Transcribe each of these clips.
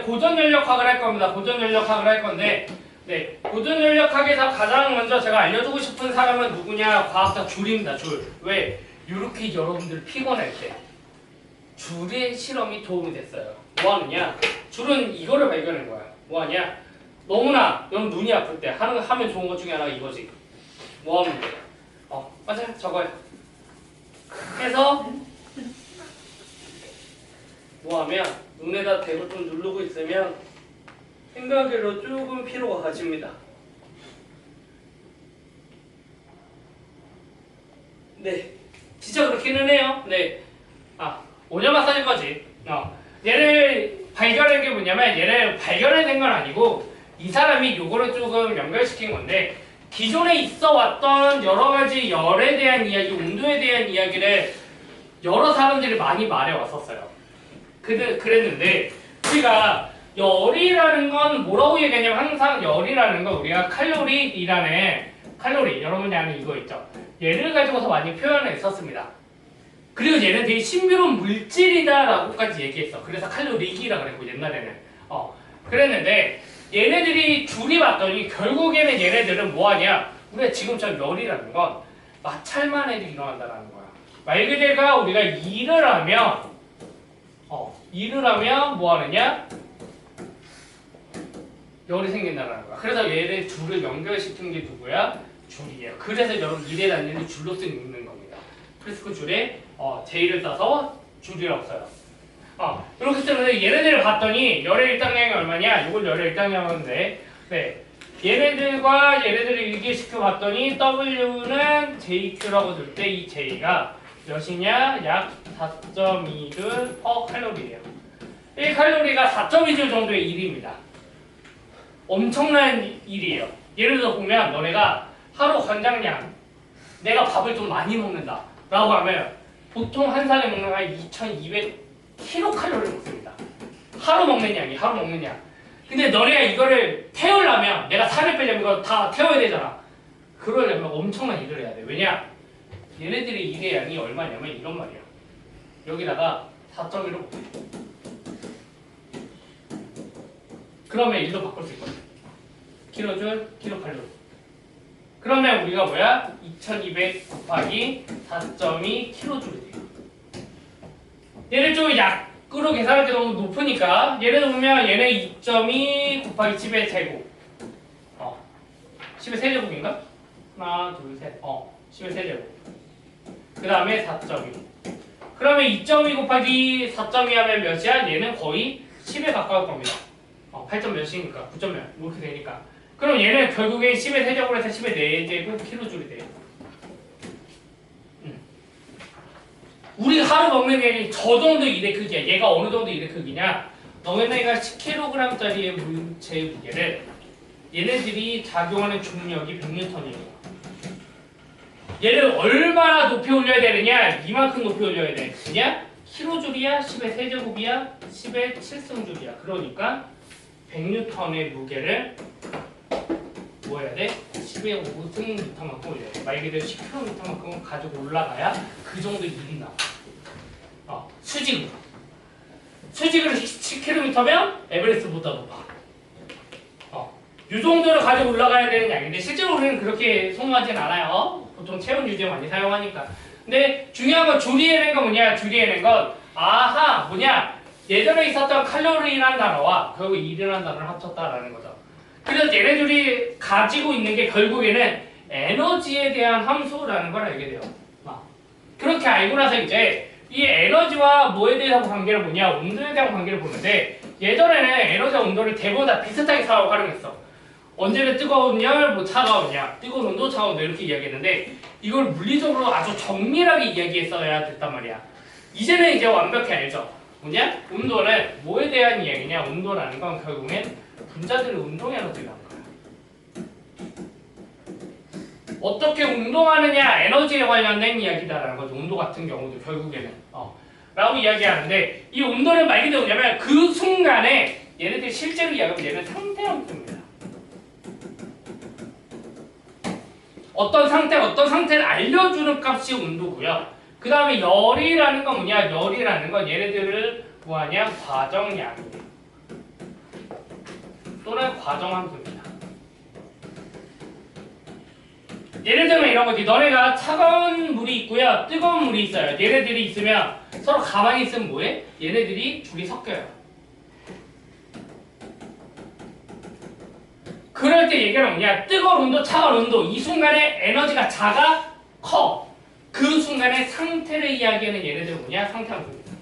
고전연력학을 할 겁니다. 고전연력학을 할 건데, 네, 고전연력학에서 가장 먼저 제가 알려주고 싶은 사람은 누구냐? 과학자 줄입니다. 줄. 왜? 이렇게 여러분들 피곤할 때 줄의 실험이 도움이 됐어요. 뭐 하느냐? 줄은 이거를 발견한 거야. 뭐 하냐? 너무나 여러분 눈이 아플 때 하면 좋은 것 중에 하나가 이거지. 뭐 하면 돼? 맞아요. 저거요. 해서 뭐 하면 눈에다 대고 좀 누르고 있으면 생각으로 조금 피로가 가집니다. 네, 진짜 그렇기는 해요. 네, 오냐 마사지 거지. 얘를 발견한 게 뭐냐면 얘를 발견해낸 건 아니고 이 사람이 요거를 조금 연결시킨 건데 기존에 있어 왔던 여러 가지 열에 대한 이야기, 온도에 대한 이야기를 여러 사람들이 많이 말해 왔었어요. 그랬는데 우리가 열이라는 건 뭐라고 얘기하냐면 항상 열이라는 건 우리가 칼로리 여러분이 아는 이거 있죠. 얘를 가지고서 많이 표현을 했었습니다. 그리고 얘는 되게 신비로운 물질이다라고까지 얘기했어. 그래서 칼로리기라 그랬고 옛날에는 그랬는데 얘네들이 줄이 봤더니 결국에는 얘네들은 뭐하냐? 우리가 지금처럼 열이라는 건 마찰만 해도 일어난다는 거야. 말 그대로 우리가 일을 하면 뭐 하느냐? 열이 생긴다는 거야. 그래서 얘를 줄을 연결시킨 게 누구야? 줄이에요. 그래서 여러분 일에 다니는 줄로 쓰는 겁니다. 그래서 그 줄에 J를 써서 줄이라고 써요. 이렇게 쓰는데 얘네들을 봤더니 열의 일당량이 얼마냐? 이걸 열의 일당량인데 네. 얘네들을 일기시켜 봤더니 W는 JQ라고 줄 때 이 J가 몇이냐? 약 4.2줄 per 칼로리예요. 1칼로리가 4.2줄 정도의 일입니다. 엄청난 일이에요. 예를 들어 보면 너네가 하루 권장량 내가 밥을 좀 많이 먹는다 라고 하면 보통 한 사람이 먹는 한 2200kcal 먹습니다. 하루 먹는 양이 하루 먹는 양. 근데 너네가 이거를 태우려면 내가 살을 빼려면 이거 다 태워야 되잖아. 그러려면 엄청난 일을 해야 돼. 왜냐? 얘네들의 일의 양이 얼마냐면 이런 말이야. 여기다가 4.1로 곱해. 그러면 1로 바꿀 수 있거든. 킬로줄, 킬로칼로리. 그러면 우리가 뭐야? 2200 곱하기 4.2 킬로줄이 돼요. 얘를 좀 약으로 계산할 때 너무 높으니까 예를 들면 얘는 2.2 곱하기 10의 제곱 10의 세제곱인가? 하나, 둘, 셋 10의 세제곱 그 다음에 4.2 그러면 2.2 곱하기 4.2 하면 몇이야? 얘는 거의 10에 가까울 겁니다. 8점 몇이니까 9점 몇 이렇게 되니까 그럼 얘는 결국에 10의 세제곱으로 해서 10의 4제곱 킬로줄이 돼요. 우리가 하루 먹는 양이 저 정도 일의 크기야. 얘가 어느 정도 일의 크기냐? 너네가 10kg짜리의 물체의 무게를 얘네들이 작용하는 중력이 100N이에요. 얘를 얼마나 높이 올려야 되느냐? 이만큼 높이 올려야 돼. 그냥 킬로줄이야? 10의 세제곱이야? 10의 7승줄이야. 그러니까 100N의 무게를 뭐 해야 돼? 10의 5승미터만큼 올려야 돼. 말 그대로 10kg만큼 가지고 올라가야 그 정도 일이 나와. 수직으로 10kg면 에베레스트보다 높아. 이 정도를 가지고 올라가야 되는 양인데 실제로 우리는 그렇게 성공하진 않아요. 보통 체온 유지 많이 사용하니까. 근데 중요한 건 줄이해낸 건 뭐냐? 줄이해낸 건 뭐냐? 예전에 있었던 칼로리라는 단어와 결국 일이라는 단어를 합쳤다라는 거죠. 그래서 얘네들이 가지고 있는 게 결국에는 에너지에 대한 함수라는 걸 알게 돼요. 그렇게 알고 나서 이제 이 에너지와 뭐에 대한 관계를 보냐? 온도에 대한 관계를 보는데 예전에는 에너지와 온도를 대부분 다 비슷하게 활용했어. 언제는 뜨거운 열, 뭐 차가운 열, 뜨거운 온도, 차가운 온도 이렇게 이야기했는데 이걸 물리적으로 아주 정밀하게 이야기했어야 됐단 말이야. 이제는 이제 완벽히 알죠. 뭐냐? 온도는 뭐에 대한 이야기냐? 온도라는 건 결국엔 분자들의 운동 에너지라는 거야. 어떻게 운동하느냐? 에너지에 관련된 이야기다라는 거죠. 온도 같은 경우도 결국에는 라고 이야기하는데 이 온도는 말 그대로 뭐냐면 그 순간에 얘네들이 실제로 이야기하면 얘는 상태 함수입니다. 어떤 상태를 알려주는 값이 온도고요. 그 다음에 열이라는 건 뭐냐? 열이라는 건 얘네들을 뭐하냐? 과정량이에요. 또는 과정 함수입니다. 예를 들면 이런 거지. 너네가 차가운 물이 있고요, 뜨거운 물이 있어요. 얘네들이 있으면 서로 가만히 있으면 뭐해? 얘네들이 줄이 섞여요. 그럴 때 얘기하는 뭐냐? 뜨거운 온도, 차가운 온도. 이 순간에 에너지가 작아, 커. 그 순간에 상태를 이야기하는 얘네들은 뭐냐? 상태 함수입니다.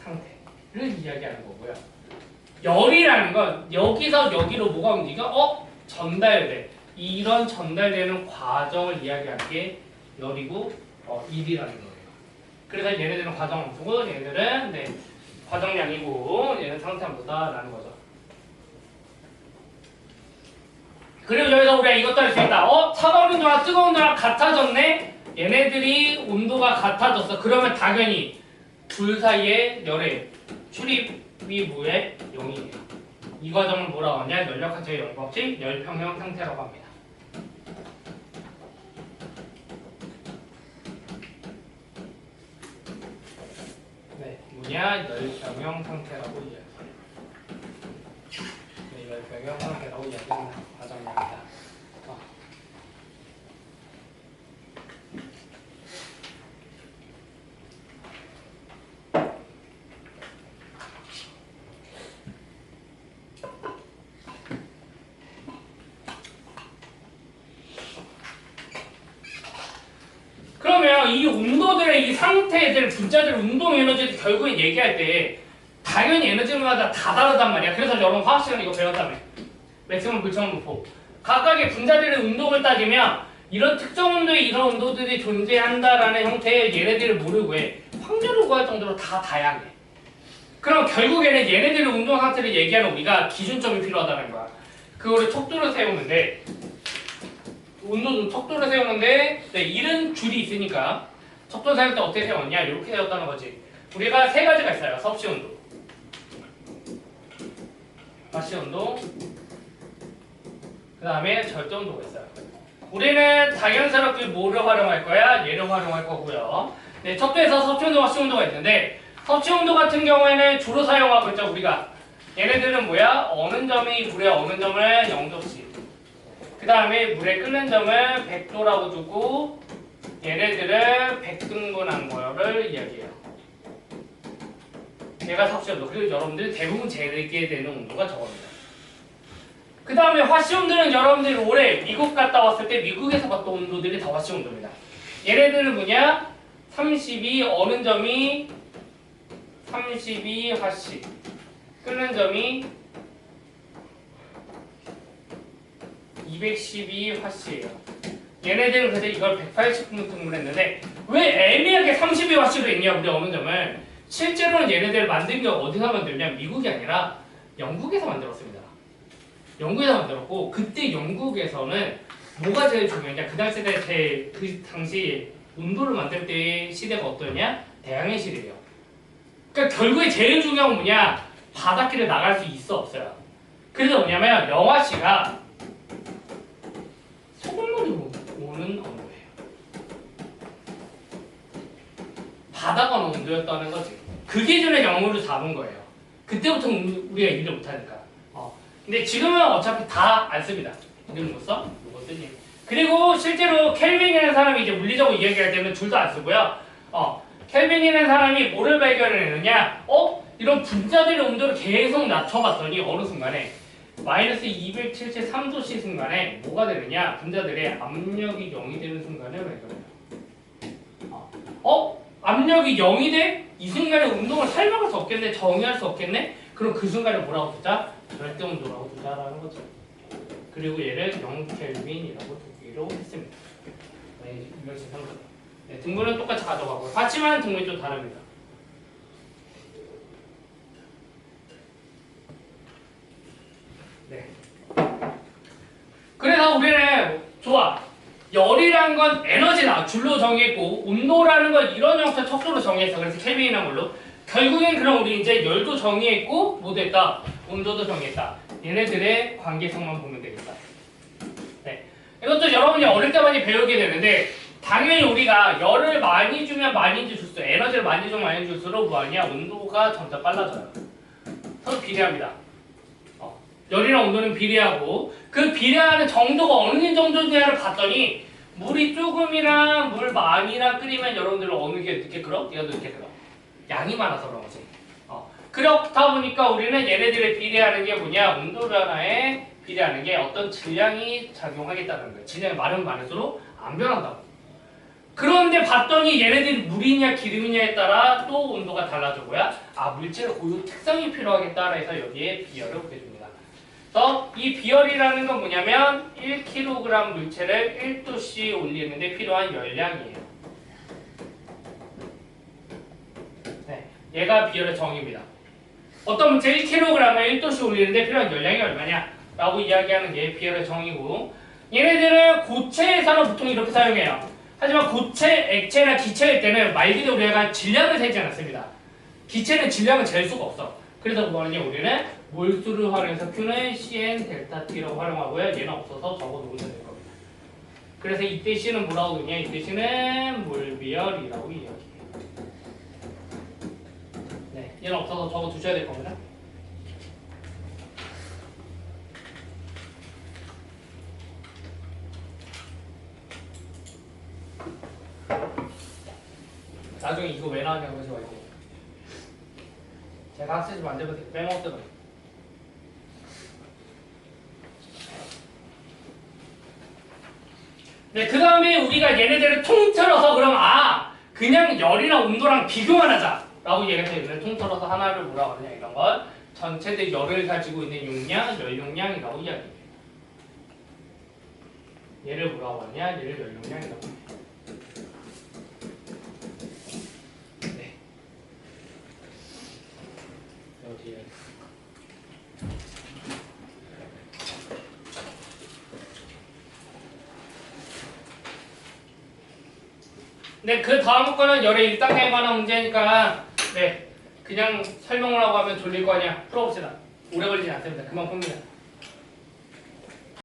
상태를 이야기하는 거고요. 열이라는 건 여기서 여기로 뭐가 움직여? 전달돼. 이런 전달되는 과정을 이야기하는 게 열이고 일이라는 거예요. 그래서 얘네들은 과정 함수고 얘네들은 과정량이고 얘는 상태 함수다라는 거죠. 그리고 여기서 우리가 이것도 할 수 있다. 차가운 온도랑 뜨거운 온도랑 같아졌네? 얘네들이 온도가 같아졌어. 그러면 당연히 둘 사이의 열의 출입이 뭐에? 0이에요. 이 과정을 뭐라고 하냐? 연력학적 영법칙 열평형 상태라고 합니다. 열평형 상태라고 이야기해요. 열평형 상태라고 이야기하는 과정입니다. 그러면 이 온도들의 이 상태들, 분자들 운동 에너지를 결국에 얘기할 때 당연히 에너지마다 다 다르단 말이야. 그래서 여러분 화학 시간에 이거 배웠다며. 맥시멈 불청한 분포. 각각의 분자들의 운동을 따지면 이런 특정 온도에 이런 온도들이 존재한다라는 형태의 얘네들을 모르고 해. 확률을 구할 정도로 다 다양해. 그럼 결국에는 얘네들의 운동 상태를 얘기하는 우리가 기준점이 필요하다는 거야. 그거를 척도를 세우는데 온도 척도를 세우는데 이런 줄이 있으니까 척도 세울 때 어떻게 세웠냐? 이렇게 세웠다는 거지. 우리가 세 가지가 있어요. 섭씨 온도, 가시 온도, 그 다음에 절대 온도가 있어요. 우리는 자연스럽게 뭐를 활용할 거야? 얘를 활용할 거고요. 척도에서 섭씨 온도와 가시 온도가 있는데 섭씨 온도 같은 경우에는 주로 사용하고 있죠. 우리가 얘네들은 뭐야? 어느 점이 물에 어느 점을 0도씩, 그 다음에 물에 끓는 점을 100도라고 두고 얘네들은 100등분한 거를 이야기해요. 얘가 섭씨 온도. 그리고 여러분들이 대부분 재게 되는 온도가 저겁니다. 그 다음에 화씨 온도는 여러분들이 올해 미국 갔다 왔을 때 미국에서 봤던 온도들이 다 화씨 온도입니다. 얘네들은 뭐냐? 32 어느 점이 32 화씨, 끓는 점이 212 화씨예요. 얘네들은 그래서 이걸 180분 등분했는데 왜 애매하게 32 화씨로 했냐? 우리 어느 점을 실제로는 얘네들 만든 게 어디서 만들냐? 미국이 아니라 영국에서 만들었습니다. 영국에서 만들었고 그때 영국에서는 뭐가 제일 중요했냐? 그 당시 온도를 만들 때 시대가 어떠냐? 대항해 시대예요. 그러니까 결국에 제일 중요한 건 뭐냐? 바닷길에 나갈 수 있어 없어요. 그래서 뭐냐면 영화씨가 소금물이 오는 온도예요. 바다가 온도였다는 거지. 그 기준에 영어로 잡은 거예요. 그때부터 우리가 일을 못하니까. 근데 지금은 어차피 다 안 씁니다. 이름 못 써? 이거 쓰지. 그리고 실제로 켈빈이라는 사람이 이제 물리적으로 이야기할 때는 줄도 안 쓰고요. 켈빈이라는 사람이 뭐를 발견했느냐? 이런 분자들의 온도를 계속 낮춰봤더니 어느 순간에 마이너스 273도씨 순간에 뭐가 되느냐? 분자들의 압력이 0이 되는 순간에 발견해요. 압력이 0이 돼? 이 순간에 운동을 설명할 수 없겠네? 정의할 수 없겠네? 그럼 그 순간에 뭐라고 두자? 절대 온도라고 두자라는 거죠. 그리고 얘를 0켈빈이라고 두기로 했습니다. 이것이 상관. 등분은 똑같이 가져가고 같지만 등분이 좀 다릅니다. 그래서 우리는 좋아. 열이란 건 에너지다. 줄로 정했고 온도라는 건 이런 형태 척도로 정했어. 그래서 켈빈이란 걸로. 결국엔 그럼 우리 이제 열도 정의했고 뭐도 했다? 온도도 정의했다. 얘네들의 관계성만 보면 되겠다. 이것도 여러분이 어릴 때 많이 배우게 되는데 당연히 우리가 열을 많이 주면 많이 줄수록 에너지를 많이 주면 많이 줄수록 뭐하냐? 온도가 점점 빨라져요. 서로 비례합니다. 열이랑 온도는 비례하고 그 비례하는 정도가 어느 정도냐를 봤더니 물이 조금이랑 물 많이랑 끓이면 여러분들 어느 게 늦게 끓어? 얘가 늦게 끓어. 양이 많아서 그런 거지. 그렇다 보니까 우리는 얘네들의 비례하는 게 뭐냐? 온도 변화에 비례하는 게 어떤 질량이 작용하겠다는 거예요. 질량이 많으면 많을수록 안 변한다고. 그런데 봤더니 얘네들이 물이냐 기름이냐에 따라 또 온도가 달라져 뭐야? 물질의 고유 특성이 필요하겠다 해서 여기에 비열을 곱해줍니다. 그래서 이 비열이라는 건 뭐냐면 1kg 물체를 1도씨 올리는데 필요한 열량이에요. 네, 얘가 비열의 정의입니다. 어떤 물체 1kg을 1도씨 올리는데 필요한 열량이 얼마냐? 라고 이야기하는 게 비열의 정의고 얘네들은 고체에서는 보통 이렇게 사용해요. 하지만 고체, 액체나 기체일 때는 말 그대로 우리가 질량을 세지 않았습니다. 기체는 질량을 잴 수가 없어. 그래서 뭐하냐 우리는 몰수를 활용해서 Q는 CN 델타 T라고 활용하고요. 얘는 없어서 적어 놓으면 될 겁니다. 그래서 이때 C는 뭐라고 그러냐? 이때 C는 몰비열이라고 이야기해요. 네, 얘는 없어서 적어 두셔야 될 겁니다. 나중에 이거 왜 나왔냐고 하지 말고 제가 학습지 만들면서 빼먹었더니 네, 그 다음에 우리가 얘네들을 통틀어서 그럼 그냥 열이랑 온도랑 비교만 하자 라고 얘기해서 얘네를 통틀어서 하나를 뭐라고 하냐 이런 건 전체들 열을 가지고 있는 용량, 열 용량이라고 이야기해요. 얘를 뭐라고 하냐? 얘를 열 용량이라고 해요. 네, 그 다음 거는 열의 1단계에 관한 문제니까 네, 그냥 설명을 하고 하면 졸릴 거 아니야. 풀어봅시다. 오래 걸리진 않습니다. 금방 풉니다.